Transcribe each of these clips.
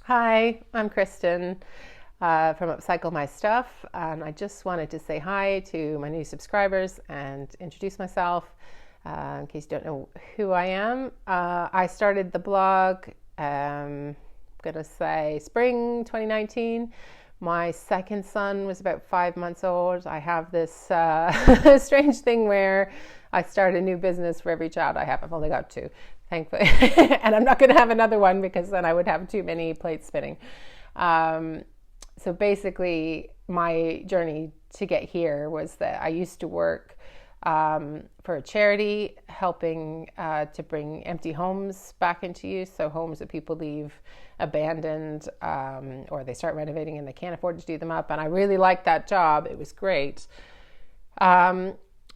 Hi, I'm Kristen from Upcycle My Stuff, and I just wanted to say hi to my new subscribers and introduce myself in case you don't know who I am. I started the blog, gonna say spring 2019. My second son was about 5 months old. I have this strange thing where I start a new business for every child I have. I've only got two, thankfully. And I'm not going to have another one because then I would have too many plates spinning. So basically, my journey to get here was that I used to work for a charity helping to bring empty homes back into use. So homes that people leave abandoned or they start renovating and they can't afford to do them up. And I really liked that job. It was great.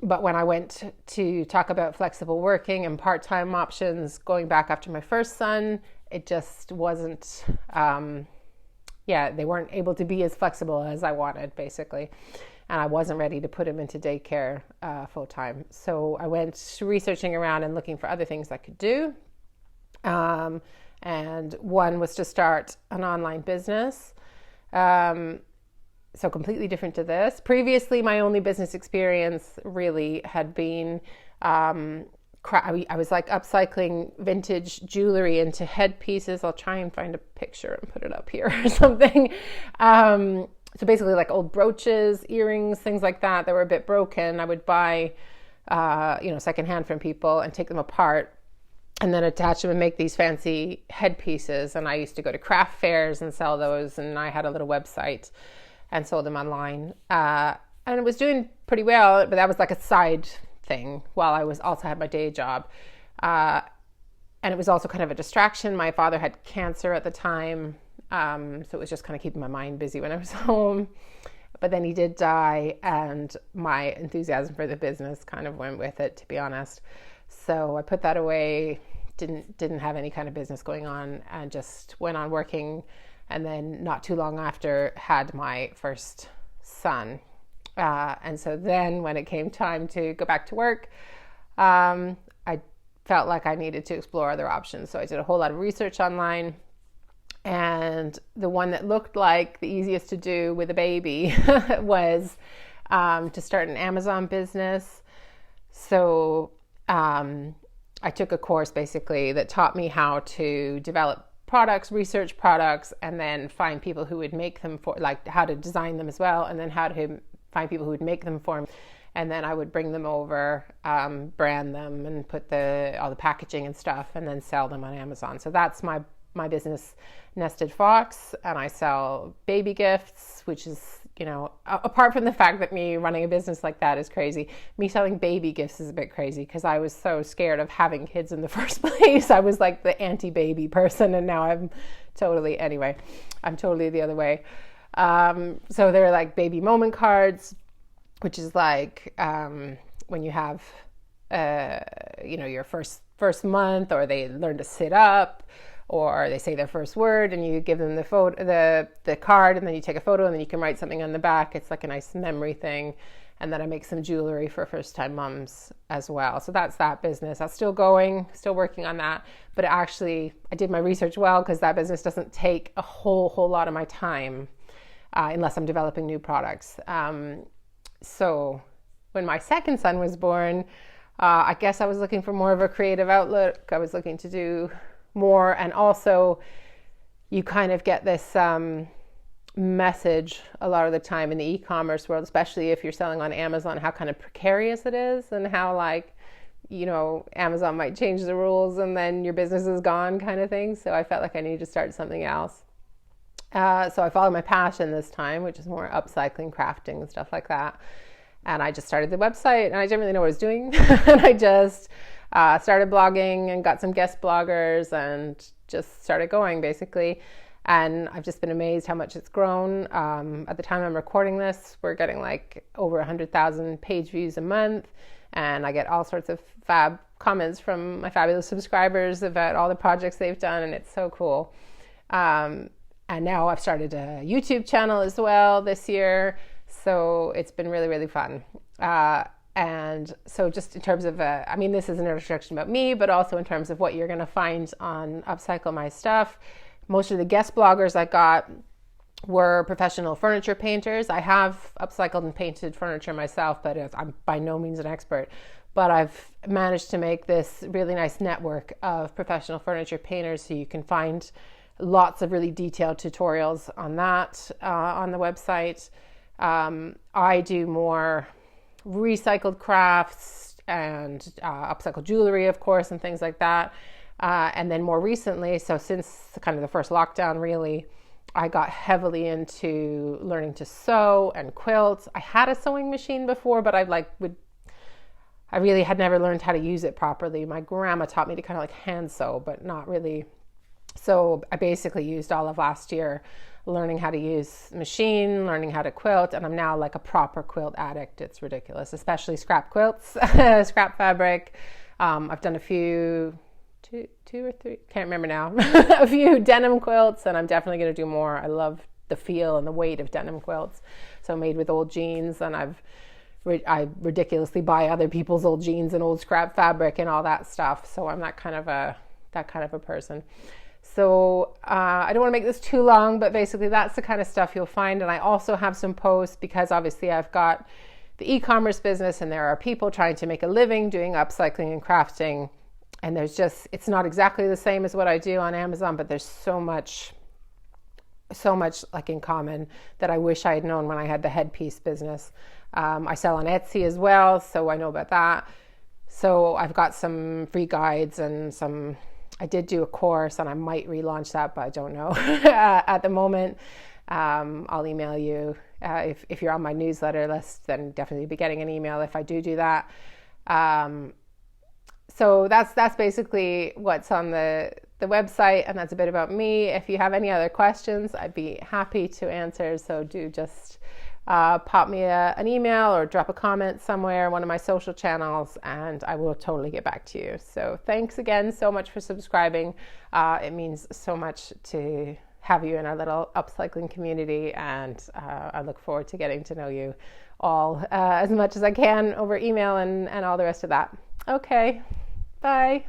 But when I went to talk about flexible working and part-time options going back after my first son, it just wasn't, they weren't able to be as flexible as I wanted, basically. And I wasn't ready to put him into daycare full-time. So I went researching around and looking for other things I could do. And one was to start an online business. So completely different to this. Previously, my only business experience really had been, I was like upcycling vintage jewelry into headpieces. I'll try and find a picture and put it up here or something. So basically like old brooches, earrings, things like that were a bit broken. I would buy, secondhand from people and take them apart and then attach them and make these fancy headpieces. And I used to go to craft fairs and sell those. And I had a little website and sold them online. And it was doing pretty well, but that was like a side thing while I was also had my day job. And it was also kind of a distraction. My father had cancer at the time. So it was just kind of keeping my mind busy when I was home. But then he did die and my enthusiasm for the business kind of went with it, to be honest. So I put that away, didn't have any kind of business going on and just went on working. And then not too long after had my first son. And so then when it came time to go back to work, I felt like I needed to explore other options. So I did a whole lot of research online. And the one that looked like the easiest to do with a baby was to start an Amazon business. So I took a course basically that taught me how to develop products, research products, and then find people who would make them for, like how to design them as well, and then how to find people who would make them for me. And then I would bring them over, brand them, and put all the packaging and stuff, and then sell them on Amazon. So that's my business, Nested Fox, and I sell baby gifts, which is, apart from the fact that me running a business like that is crazy, me selling baby gifts is a bit crazy because I was so scared of having kids in the first place. I was like the anti-baby person, and now I'm totally the other way. So they're like baby moment cards, which is like when you have, your first month, or they learn to sit up, or they say their first word and you give them the photo, the card, and then you take a photo and then you can write something on the back. It's like a nice memory thing. And then I make some jewelry for first-time moms as well. So that's that business. That's still going, still working on that. But actually, I did my research well because that business doesn't take a whole lot of my time unless I'm developing new products. So when my second son was born, I guess I was looking for more of a creative outlook. I was looking to do more, and also you kind of get this message a lot of the time in the e-commerce world, especially if you're selling on Amazon, how kind of precarious it is, and how Amazon might change the rules and then your business is gone kind of thing. So I felt like I needed to start something else. So I followed my passion this time, which is more upcycling, crafting, and stuff like that. And I just started the website, and I didn't really know what I was doing. And I just started blogging and got some guest bloggers and just started going, basically. And I've just been amazed how much it's grown. At the time I'm recording this, we're getting like over 100,000 page views a month. And I get all sorts of fab comments from my fabulous subscribers about all the projects they've done. And it's so cool. And now I've started a YouTube channel as well this year. So it's been really, really fun. And so just in terms of, this is an introduction about me, but also in terms of what you're going to find on Upcycle My Stuff. Most of the guest bloggers I got were professional furniture painters. I have upcycled and painted furniture myself, but I'm by no means an expert. But I've managed to make this really nice network of professional furniture painters, so you can find lots of really detailed tutorials on that on the website. I do more recycled crafts and upcycled jewelry, of course, and things like that. And then more recently, so since kind of the first lockdown, really, I got heavily into learning to sew and quilt. I had a sewing machine before, but I really had never learned how to use it properly. My grandma taught me to kind of like hand sew, but not really. So I basically used all of last year learning how to use the machine, learning how to quilt, and I'm now like a proper quilt addict. It's ridiculous, especially scrap quilts, scrap fabric. I've done a few, two or three, can't remember now, a few denim quilts, and I'm definitely going to do more. I love the feel and the weight of denim quilts. So made with old jeans, and I ridiculously buy other people's old jeans and old scrap fabric and all that stuff. So I'm that kind of a person. So I don't want to make this too long, but basically that's the kind of stuff you'll find. And I also have some posts because obviously I've got the e-commerce business, and there are people trying to make a living doing upcycling and crafting. And it's not exactly the same as what I do on Amazon, but there's so much like in common that I wish I had known when I had the headpiece business. I sell on Etsy as well, so I know about that. So I've got some free guides and I did do a course, and I might relaunch that, but I don't know at the moment. I'll email you. If you're on my newsletter list, then definitely be getting an email if I do that. So that's basically what's on the website, and that's a bit about me. If you have any other questions, I'd be happy to answer. So do just pop me an email or drop a comment somewhere, one of my social channels, and I will totally get back to you. So thanks again so much for subscribing. It means so much to have you in our little upcycling community, and I look forward to getting to know you all as much as I can over email and all the rest of that. Okay, bye.